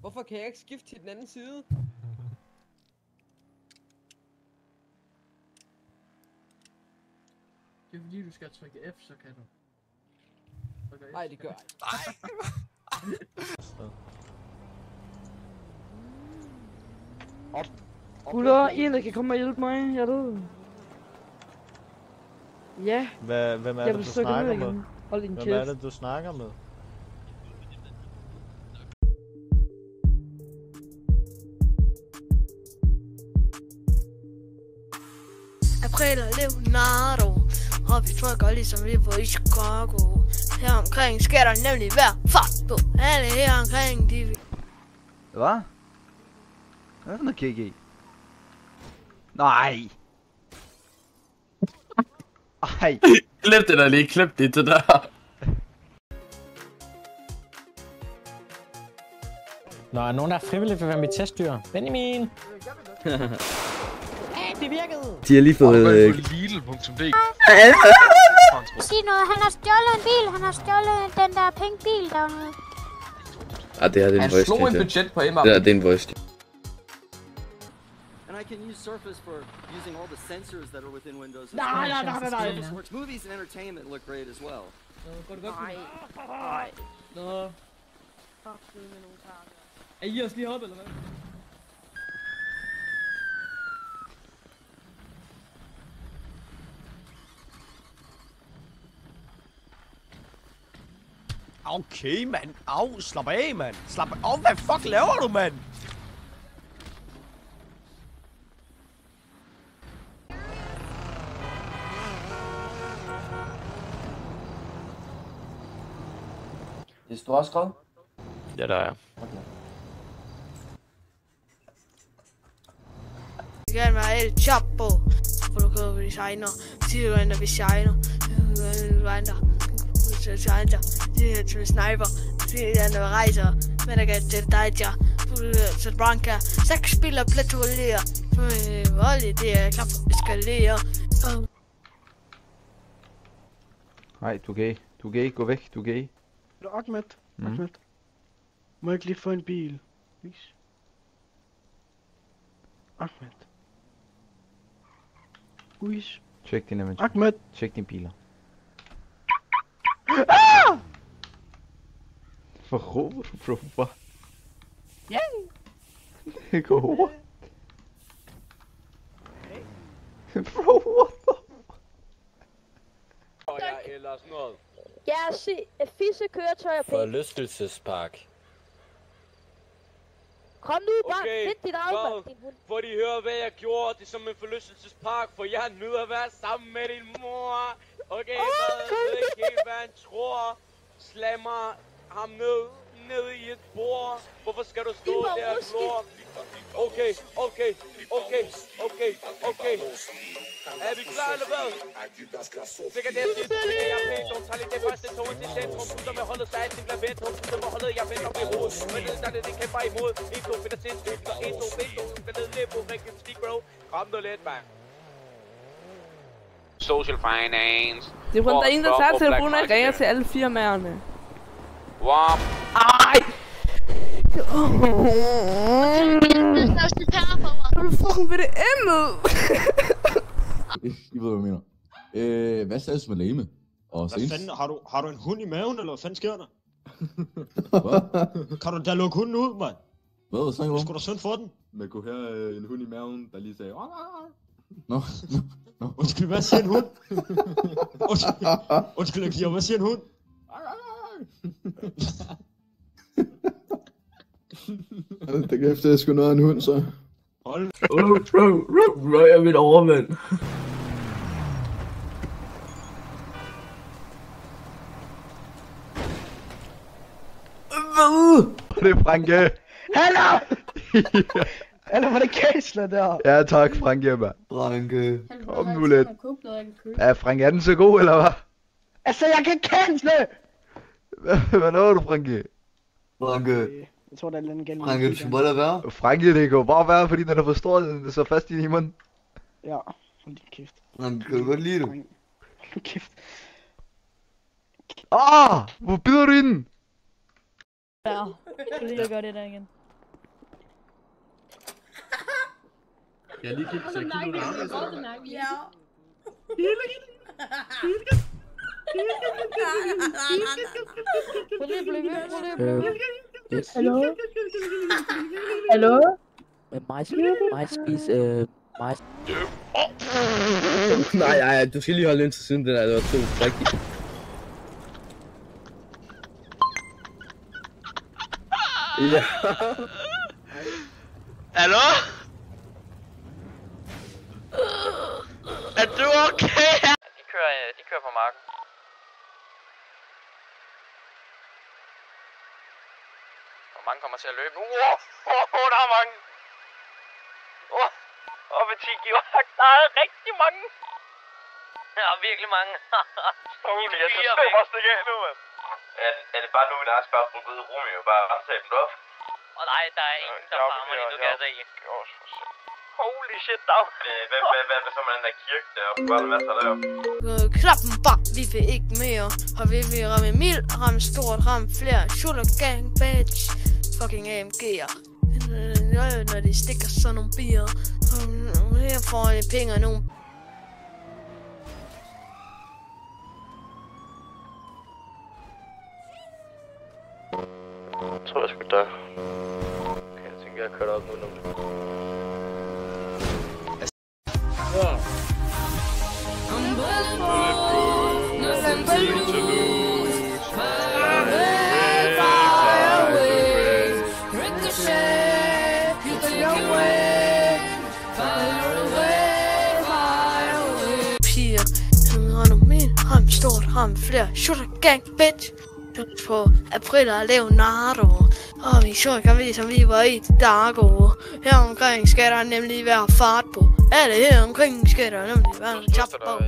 Hvorfor kan jeg ikke skifte til den anden side? Det er fordi du skal trykke F, så kan du. Nej, det gør jeg ikke. Gutter, en der kan komme og hjælpe mig, jeg ved. Ja. Hvem er det, du snakker med? Hold din kæft. Hvem er det, du snakker med? April og Leonardo, og vi trykker ligesom vi var i Chicago. Her omkring sker der nemlig hver fuck på alle her omkring de... Hvad? Hvad er det noget KG? Nej! Ej! Klip det der lige, klip det der. Nå, er nogen der er frivilligt for at være mit testdyr? Benjamin! Det virkede! De har lige fået... Lidl.dk. Sig noget, han har stjålet en bil, han har stjålet den der pink bil dernede. Ah, det her det er en voice. Han slog en budget på Emma. Det er en voice. And I can use Surface for using all the sensors that are within Windows. Nej. Movies and entertainment look great as well. Nej. Nå. Fuck det med nogle tager. Er I også lige hoppet, eller hvad? Okay, mand. Au, slap af, mand. Slap af. Hvad fuck laver du, mand? Det står også skrevet? Ja, der er. Vi kan være El Chapo, produktør vi designer, tidligere vi shiner, det er til sniper, det er en rejser, men der kan til dig, så Branca, 6 spiller platolerer, voldelig, det er klap, eskalere. Nej, du er gay. Du er gay. Gå væk. Du er gay. Ahmed. Ahmed. Må jeg ikke lige få en bil? Please. Ahmed. Please. Tjek din inventory. Ahmed. Tjek dine biler. Hvor råber du, bro? Hvad? Det går what? Bro, what the Eller sådan noget. Ja, se, fissekøretøjer på. Forlystelsespark. Kom nu, bare Okay, find dit eget, hvad? mand, din hund. Får de høre, hvad jeg gjorde? Det er som en forlystelsespark, for jeg nyder at være sammen med din mor. Okay, så ved ikke helt, hvad han tror. Slammer ham ned i et bord. Hvorfor skal du stå der og glor? Okay. Er vi klar eller hvad? Sikkert det, jeg er pænt. Hun tager lige det første tog til centrum. Putter med holdet, så alt det bliver vendt. Hun putter med holdet, jeg vender op i hovedet. Men det er det kæmper imod. 1, 2, finder sindssygt. 1, 2, finder ned lidt på rigtig stik, bro. Kom nu lidt, man. Social finance. Det er kun der er en, der tager telefonen og ringer til alle firmaerne. Wow. Ej! Du er fucking ved det emnet! I ved, hvad jeg mener. Hvad sagde du med lame? Hvad fanden, har du en hund i maven, eller hvad fanden sker der? Hvad? Kan du da lukke hunden ud, mand? Hvad snakker du om? Det skulle da synd for den. Man kunne høre en hund i maven, der lige sagde... Nå. Undskyld, hvad siger en hund? Undskyld, jeg giver, hvad siger en hund? Det kan efter, jeg skulle noget af en hund, så. Hold. Bro, jeg er mit overmand. Det er Franke! Hallo! Hallo, var det Kæsler der? Ja tak, Franke, mand. Franke. Kom nu lidt. Ja, Franke, er den så god, eller hvad? Altså, jeg kan cancele! Hvad laver du, Franke? Franke. Jeg tror, der er lidt galt. Franke, du skal bare lade være. Franke, det kan jo bare være, fordi den er for stor, den er så fast i munden. Ja, hold din kæft. Franke, kan du godt lide det? Hold nu kæft. Hvor bider du i den? Ja, jeg kan lige gøre det der igen. Jeg lige kigge, så jeg kigger ud af armen. Ja. Hallo? Hallo? Mig spise, mig. Nej, du skal lige holde ind til siden, det der, det var to rigtigt. Ja. Hallo? Er du okay? De kører på marken. Hvor mange kommer til at løbe nu? Der er mange. Ved 10 giver. Der er rigtig mange. Der er virkelig mange. Jeg skal stå mig stikke af nu, mand. Er det bare nu, der er spørgsmål ud i Romeo? Bare rense dem op? Nej, der er ingen, der farmer lige nu, kan jeg se. Holy shit, dog. Hvad så med den der kirke deroppe? Bare en masse deroppe. Klappen bare, vi vil ikke mere. Og vi vil ramme mild, ramme stort, ramme flere. Shooter gang, badge, fucking AMG'er. Når de stikker sådan nogle bier. Her får de penge og nogle. Jeg tror, jeg skulle dø. Okay, jeg tænker, jeg kører op nu. Piger, ham stort, ham flere. Shooter gang, bitch. På April og Leonardo. Og vi så kan som vi var i Dago. Her omkring skal der nemlig være fart på. Alle her omkring skal der nemlig være en chop på.